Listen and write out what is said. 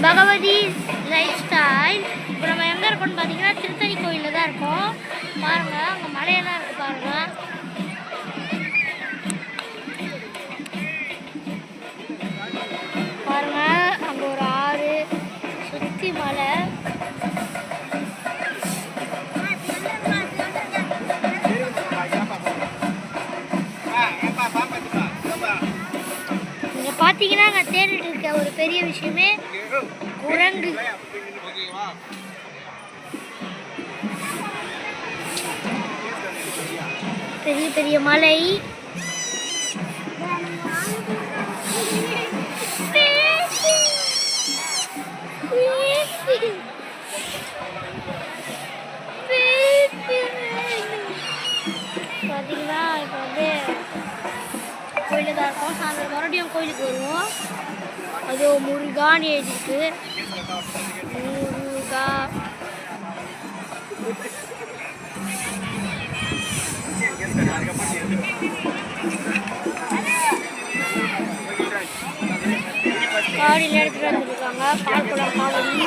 Bhagavathi life style. இப்போ நம்ம எங்கே இருக்கோம்னு பார்த்தீங்கன்னா திருத்தணி கோயிலில் தான் இருக்கோம். பாருங்கள் அங்கே மலையெல்லாம் இருக்குது பாருங்கள். பாருங்கள் அங்கே ஒரு ஆறு சுற்றி மலை. இங்கே பார்த்தீங்கன்னா நான் தேடிட்டு இருக்க ஒரு பெரிய விஷயமே குரங்கு. பெரிய பெரிய மலை. பார்த்தீங்கன்னா இப்போ வந்து கோயிலில் தான் இருக்கோம். சாயந்தரம் மறுபடியும் கோயிலுக்கு வருவோம். அது முருகான்னு எழுதிருக்கு. முருகா காவடியில் எடுத்துகிட்டு வந்துருக்காங்க. பால் குளம் காவடி.